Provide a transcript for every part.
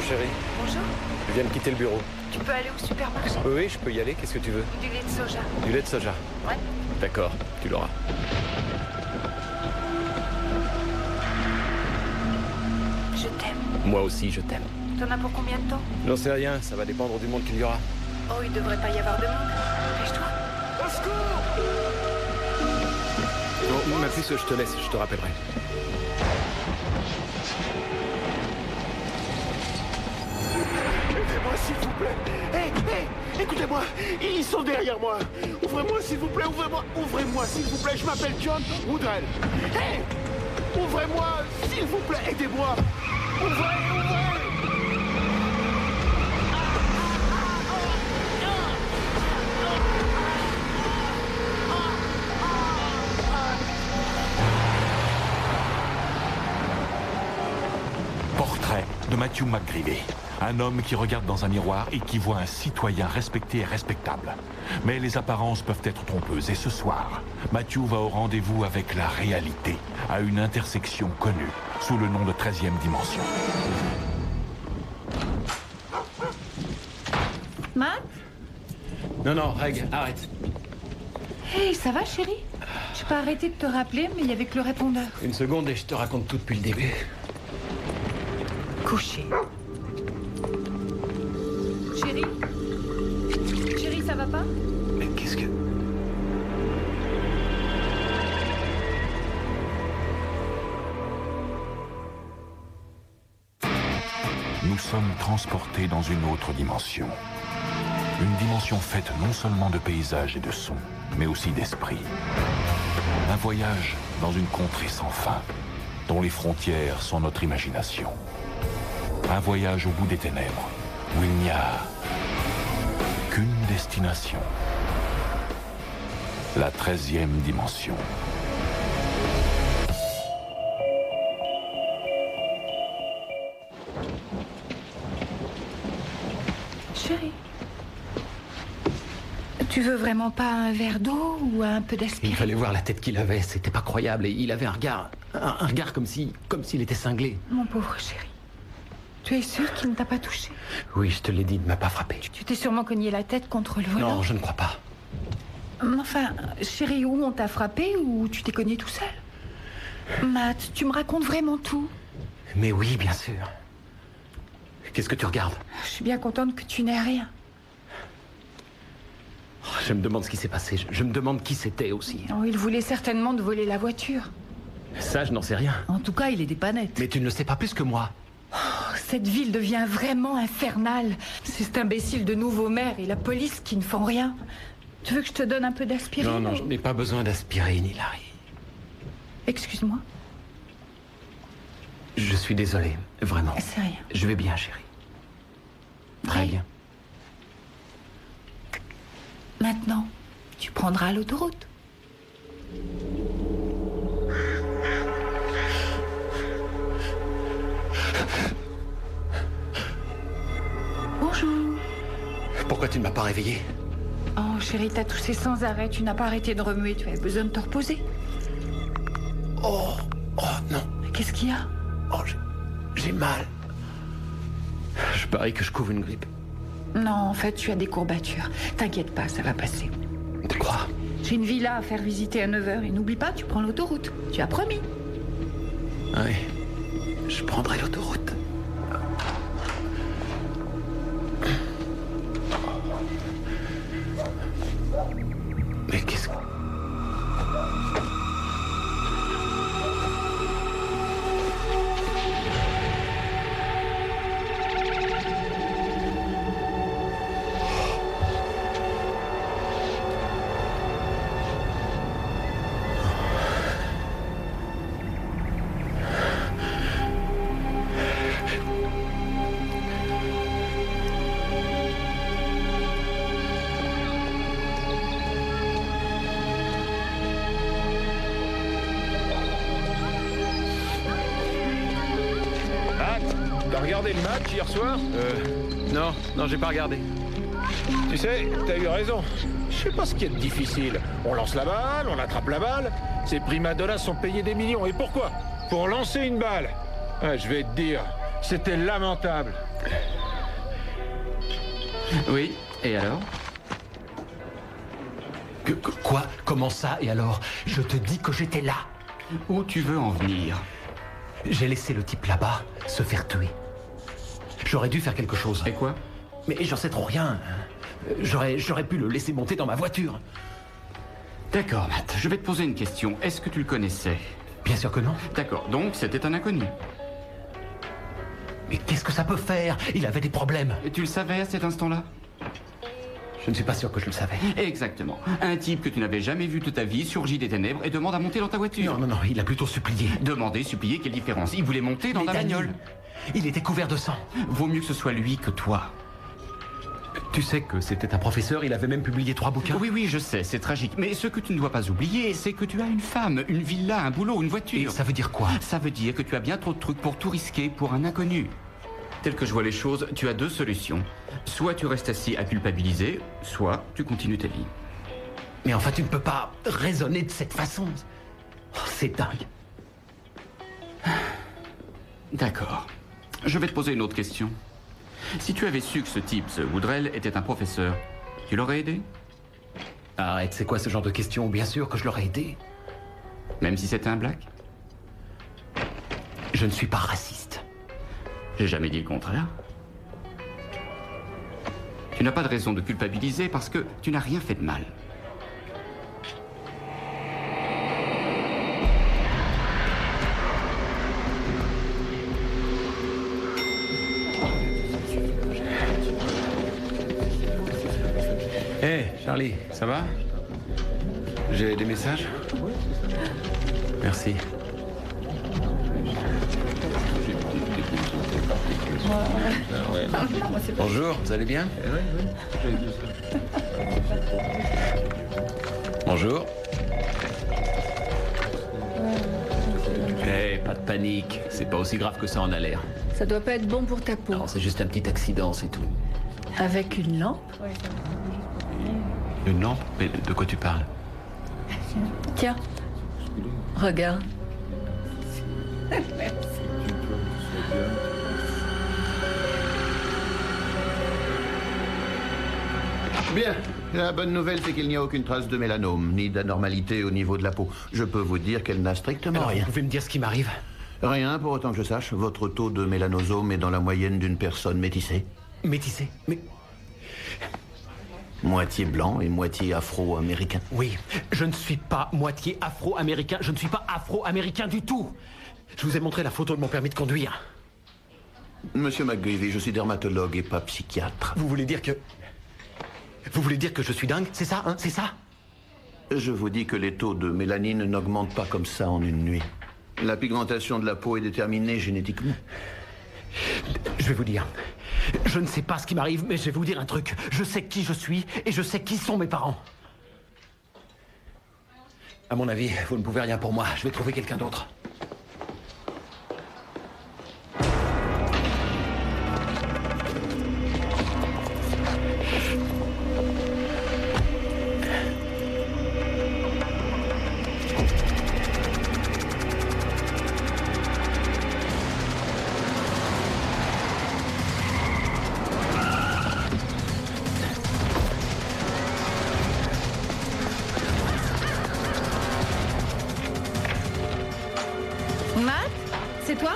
Bonjour chérie. Bonjour. Je viens de quitter le bureau. Tu peux aller au supermarché? Oui, je peux y aller. Qu'est-ce que tu veux? Du lait de soja. Du lait de soja. Ouais. D'accord, tu l'auras. Je t'aime. Moi aussi, je t'aime. T'en as pour combien de temps? J'en sais rien, ça va dépendre du monde qu'il y aura. Oh, il devrait pas y avoir de monde. Dépêche-toi. Au secours! Bon, ma puce, je te laisse, je te rappellerai. Aidez-moi, s'il vous plaît. Hé, écoutez-moi, ils sont derrière moi. Ouvrez-moi, s'il vous plaît, ouvrez-moi, s'il vous plaît. Je m'appelle John Woodrell. Hé, ouvrez-moi, s'il vous plaît, aidez-moi. Ouvrez. Portrait de Matthew McGreevy. Un homme qui regarde dans un miroir et qui voit un citoyen respecté et respectable. Mais les apparences peuvent être trompeuses. Et ce soir, Matthew va au rendez-vous avec la réalité, à une intersection connue, sous le nom de 13e dimension. Matt? Non, Reg, arrête. Hey, ça va, chérie? J'ai pas arrêté de te rappeler, mais il y avait que le répondeur. Une seconde et je te raconte tout depuis le début. Couché. Chérie? Chérie, ça va pas? Mais qu'est-ce que... Nous sommes transportés dans une autre dimension. Une dimension faite non seulement de paysages et de sons, mais aussi d'esprit. Un voyage dans une contrée sans fin, dont les frontières sont notre imagination. Un voyage au bout des ténèbres, où il n'y a qu'une destination. La 13e dimension. Chérie? Tu veux vraiment pas un verre d'eau ou un peu Il d'aspirine? fallait voir la tête qu'il avait, c'était pas croyable. Et il avait un regard comme s'il était cinglé. Mon pauvre chéri. Tu es sûr qu'il ne t'a pas touché? Oui, je te l'ai dit, il ne m'a pas frappé. Tu t'es sûrement cogné la tête contre le volant. Non, je ne crois pas. Enfin, chérie, où on t'a frappé ou tu t'es cogné tout seul? Matt, tu me racontes vraiment tout? Mais oui, bien sûr. Qu'est-ce que tu regardes? Je suis bien contente que tu n'aies rien. Je me demande ce qui s'est passé. Je me demande qui c'était aussi. Oh, il voulait certainement te voler la voiture. Ça, je n'en sais rien. En tout cas, il est des panettes. Mais tu ne le sais pas plus que moi. Cette ville devient vraiment infernale. C'est cet imbécile de nouveau maire et la police qui ne font rien. Tu veux que je te donne un peu d'aspirine? Non, je n'ai pas besoin d'aspirine, Hilary. Excuse-moi. Je suis désolé, vraiment. C'est rien. Je vais bien, chérie. Très bien. Maintenant, tu prendras l'autoroute. Bonjour. Pourquoi tu ne m'as pas réveillée? Oh, chérie, t'as toussé sans arrêt. Tu n'as pas arrêté de remuer. Tu avais besoin de te reposer. Oh non. Qu'est-ce qu'il y a? Oh, j'ai mal. Je parie que je couvre une grippe. Non, en fait, tu as des courbatures. T'inquiète pas, ça va passer. Tu crois? J'ai une villa à faire visiter à 9h. Et n'oublie pas, tu prends l'autoroute. Tu as promis. Oui. Je prendrai l'autoroute. Mais qu'est-ce que... T'as regardé le match hier soir? Non, j'ai pas regardé. Tu sais, t'as eu raison. Je sais pas ce qui est difficile. On lance la balle, on attrape la balle. Ces primadonnas sont payés des millions. Et pourquoi? Pour lancer une balle. Ouais, je vais te dire, c'était lamentable. Oui, et alors? Quoi? Comment ça, et alors? Je te dis que j'étais là. Où tu veux en venir? J'ai laissé le type là-bas se faire tuer. J'aurais dû faire quelque chose. Et quoi? Mais j'en sais trop rien. J'aurais pu le laisser monter dans ma voiture. D'accord, Matt, je vais te poser une question. Est-ce que tu le connaissais? Bien sûr que non. D'accord, donc c'était un inconnu. Mais qu'est-ce que ça peut faire? Il avait des problèmes. Et tu le savais à cet instant-là? Je ne suis pas sûr que je le savais. Exactement. Un type que tu n'avais jamais vu de ta vie surgit des ténèbres et demande à monter dans ta voiture. Non, il a plutôt supplié. Demander, supplier, quelle différence? Il voulait monter dans Mais ta Danny, bagnole. Il était couvert de sang. Vaut mieux que ce soit lui que toi. Tu sais que c'était un professeur, il avait même publié 3 bouquins. Oui, je sais, c'est tragique. Mais ce que tu ne dois pas oublier, c'est que tu as une femme, une villa, un boulot, une voiture. Et ça veut dire quoi? Ça veut dire que tu as bien trop de trucs pour tout risquer pour un inconnu. Tel que je vois les choses, tu as 2 solutions. Soit tu restes assis à culpabiliser, soit tu continues ta vie. Mais enfin, tu ne peux pas raisonner de cette façon. Oh, c'est dingue. D'accord. Je vais te poser une autre question. Si tu avais su que ce type, ce Woodrell, était un professeur, tu l'aurais aidé? Arrête, c'est quoi ce genre de question? Bien sûr que je l'aurais aidé. Même si c'était un black? Je ne suis pas raciste. J'ai jamais dit le contraire. Tu n'as pas de raison de culpabiliser parce que tu n'as rien fait de mal. Hé, Charlie, ça va? J'ai des messages? Merci. Bonjour, vous allez bien? Bonjour. Hé, pas de panique. C'est pas aussi grave que ça en a l'air. Ça doit pas être bon pour ta peau. Non, c'est juste un petit accident, c'est tout. Avec une lampe? Une lampe? Mais de quoi tu parles? Tiens, regarde. Bien. La bonne nouvelle, c'est qu'il n'y a aucune trace de mélanome, ni d'anormalité au niveau de la peau. Je peux vous dire qu'elle n'a strictement Alors, rien. vous pouvez me dire ce qui m'arrive? Rien, pour autant que je sache. Votre taux de mélanosome est dans la moyenne d'une personne métissée. Métissé? Mais Moitié blanc et moitié afro-américain. oui, je ne suis pas moitié afro-américain. Je ne suis pas afro-américain du tout. Je vous ai montré la photo de mon permis de conduire. Monsieur McGreevy, je suis dermatologue et pas psychiatre. Vous voulez dire que je suis dingue? C'est ça, hein? C'est ça? Je vous dis que les taux de mélanine n'augmentent pas comme ça en une nuit. La pigmentation de la peau est déterminée génétiquement. Je vais vous dire. Je ne sais pas ce qui m'arrive, mais je vais vous dire un truc. Je sais qui je suis et je sais qui sont mes parents. À mon avis, vous ne pouvez rien pour moi. Je vais trouver quelqu'un d'autre. Matt, c'est toi?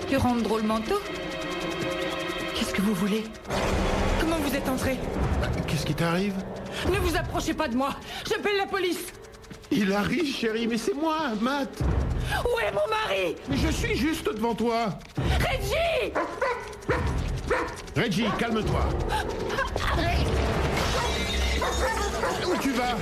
Tu rentres drôlement tôt. Qu'est-ce que vous voulez? Comment vous êtes entré? Qu'est-ce qui t'arrive? Ne vous approchez pas de moi. J'appelle la police. Il arrive, chérie, mais c'est moi, Matt. Où est mon mari? Mais je suis juste devant toi. Reggie! Reggie, calme-toi. Où tu vas?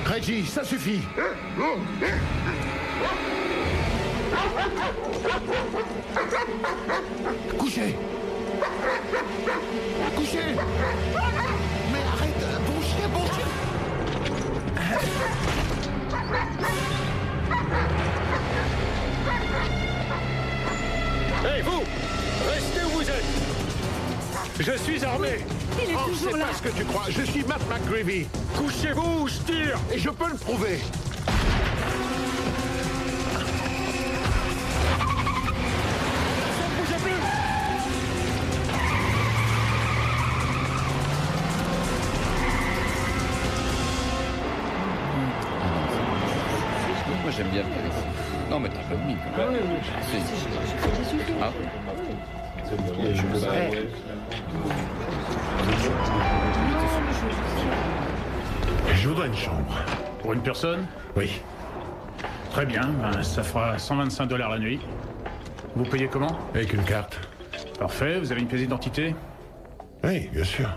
Reggie, ça suffit. Couchez. Couchez. Mais arrête, bon chien, bon chien. Hey, vous! Restez où vous êtes! Je suis armé! Il est Oh, toujours c'est là. pas ce que tu crois. Je suis Matt McGreevy. Couchez-vous ou je tire! Et je peux le prouver. Bougez plus! Moi j'aime bien le faire ici. Non mais t'as pas mis quand même. Ah. Je voudrais une chambre. Pour une personne? Oui. Très bien, ben, ça fera $125 la nuit. Vous payez comment? Avec une carte. Parfait, vous avez une pièce d'identité? Oui, bien sûr.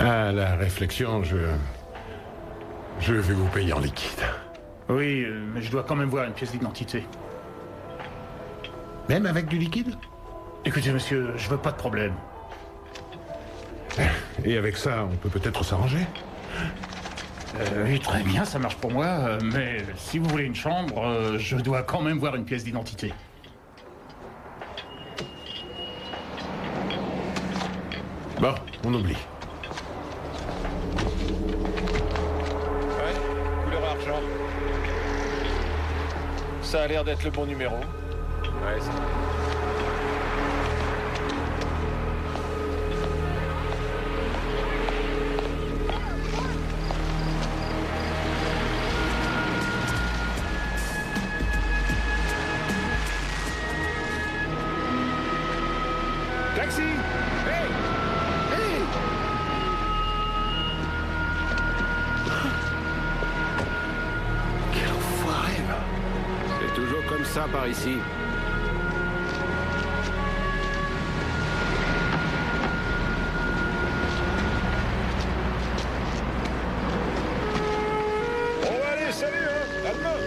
À la réflexion, je vais vous payer en liquide. Oui, mais je dois quand même voir une pièce d'identité. Même avec du liquide? Écoutez, monsieur, je veux pas de problème. Et avec ça, on peut peut-être s'arranger? Oui, très bien, ça marche pour moi, mais si vous voulez une chambre, je dois quand même voir une pièce d'identité. Bon, on oublie. Ouais, couleur argent. Ça a l'air d'être le bon numéro. Ouais, c'est... Taxi! Hey! Hey! Quel enfoiré, là! C'est toujours comme ça par ici. Bon, allez, salut, hein! À demain!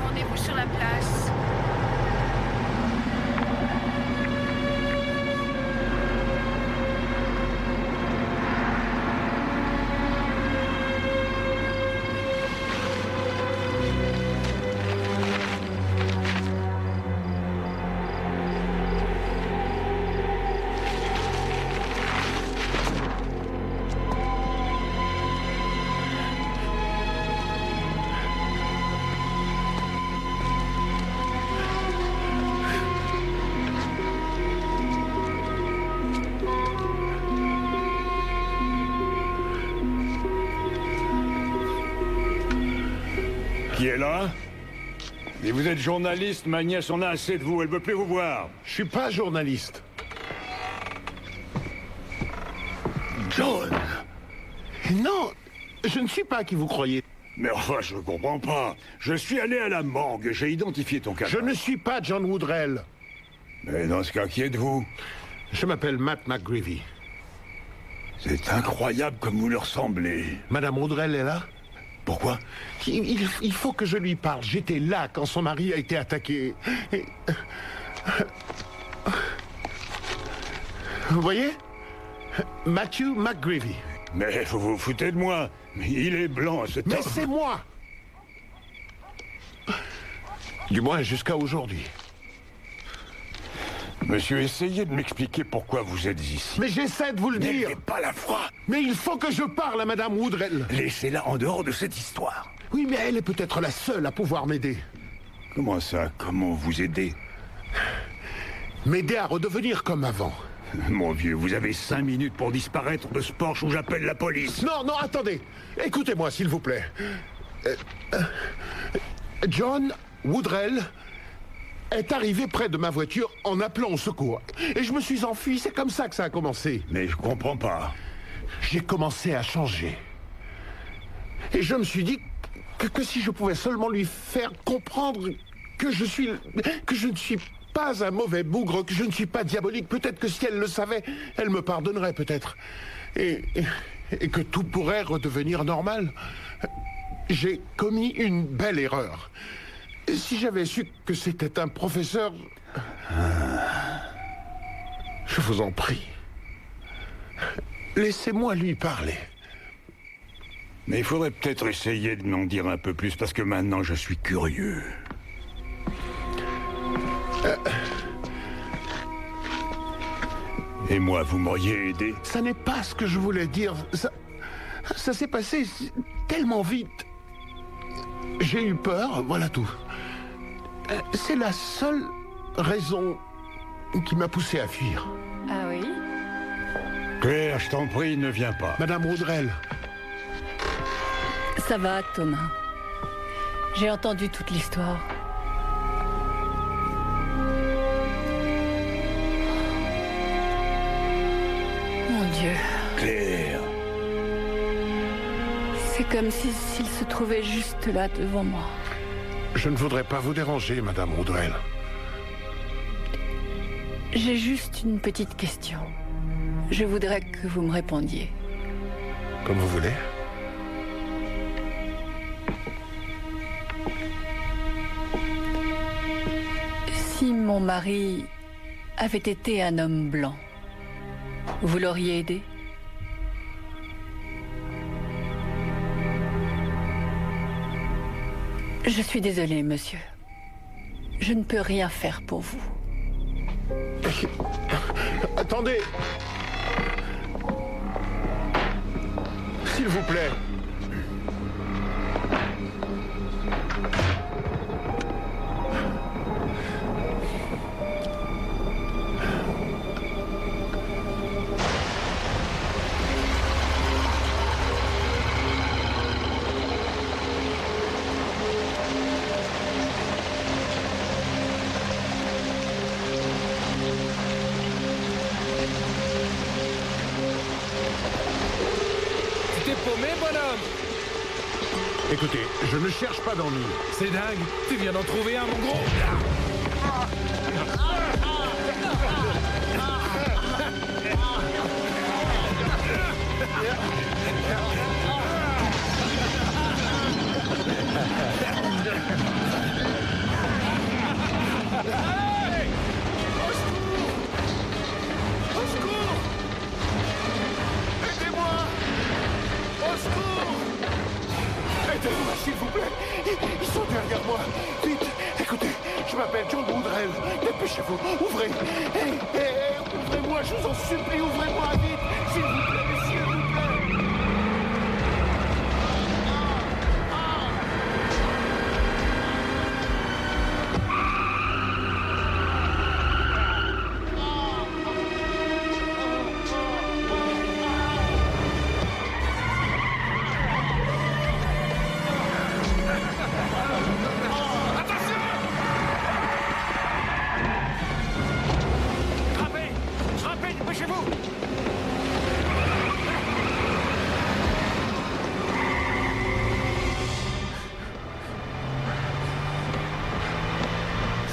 Rendez-vous sur la place. Qui est là? Et vous êtes journaliste, ma nièce en a assez de vous, elle veut plus vous voir. Je suis pas journaliste. John! Non, je ne suis pas qui vous croyez. Mais enfin, je ne comprends pas. Je suis allé à la morgue, j'ai identifié ton cadavre. Je ne suis pas John Woodrell. Mais dans ce cas, qui êtes-vous? Je m'appelle Matt McGreevy. C'est incroyable comme vous lui ressemblez. Madame Woodrell est là? Pourquoi? Il faut que je lui parle. J'étais là quand son mari a été attaqué. Et... Vous voyez? Matthew McGreevy. Mais vous vous foutez de moi. Il est blanc, cet Mais homme. c'est moi! Du moins jusqu'à aujourd'hui. Monsieur, essayez de m'expliquer pourquoi vous êtes ici. Mais j'essaie de vous le dire. N'ayez pas la foi. Mais il faut que je parle à Madame Woodrell. Laissez-la en dehors de cette histoire. Oui, mais elle est peut-être la seule à pouvoir m'aider. Comment ça? Comment vous aider? M'aider à redevenir comme avant. Mon vieux, vous avez 5 minutes pour disparaître de ce Porsche où j'appelle la police. Non, non, attendez. Écoutez-moi, s'il vous plaît. John Woodrell est arrivé près de ma voiture en appelant au secours. Et je me suis enfui, c'est comme ça que ça a commencé. Mais je comprends pas. j'ai commencé à changer. Et je me suis dit que si je pouvais seulement lui faire comprendre que je ne suis pas un mauvais bougre, que je ne suis pas diabolique, peut-être que si elle le savait, elle me pardonnerait peut-être. Et que tout pourrait redevenir normal. J'ai commis une belle erreur. Si j'avais su que c'était un professeur... Je vous en prie. Laissez-moi lui parler. Mais il faudrait peut-être essayer de m'en dire un peu plus, parce que maintenant je suis curieux. Et moi, vous m'auriez aidé? Ça n'est pas ce que je voulais dire. Ça s'est passé tellement vite. J'ai eu peur, voilà tout. C'est la seule raison qui m'a poussé à fuir. Ah oui? Claire, je t'en prie, ne viens pas. Madame Woodrell. Ça va, Thomas. J'ai entendu toute l'histoire. Mon Dieu. Claire. C'est comme s'il se trouvait juste là devant moi. Je ne voudrais pas vous déranger, Madame Woodrell. J'ai juste une petite question. Je voudrais que vous me répondiez. Comme vous voulez. Si mon mari avait été un homme blanc, vous l'auriez aidé? Je suis désolée, monsieur. Je ne peux rien faire pour vous. Attendez. S'il vous plaît. Écoutez, je ne cherche pas d'ennui. C'est dingue, tu viens d'en trouver un, mon gros. Au secours! Aidez-moi! Au secours! Aidez-moi, s'il vous plaît. Ils sont derrière moi. Vite, écoutez, je m'appelle John Woodrell. Dépêchez-vous, ouvrez. Ouvrez-moi, je vous en supplie, ouvrez-moi vite. S'il vous plaît, s'il vous plaît.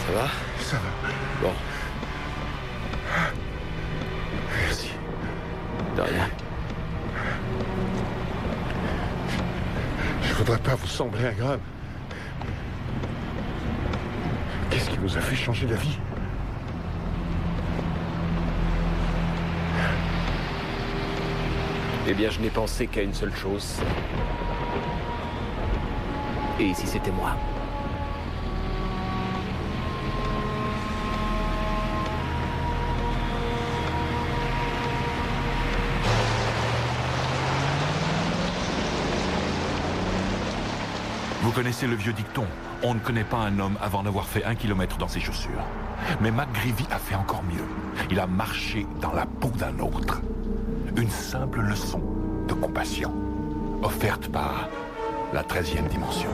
Ça va? Ça va. Bon. Merci. De rien. Je voudrais pas vous sembler agréable. Qu'est-ce qui vous a fait changer d'avis? Eh bien, je n'ai pensé qu'à une seule chose. Et si c'était moi? Vous connaissez le vieux dicton, on ne connaît pas un homme avant d'avoir fait 1 kilomètre dans ses chaussures. Mais McGreevy a fait encore mieux. Il a marché dans la peau d'un autre. Une simple leçon de compassion, offerte par la 13e dimension.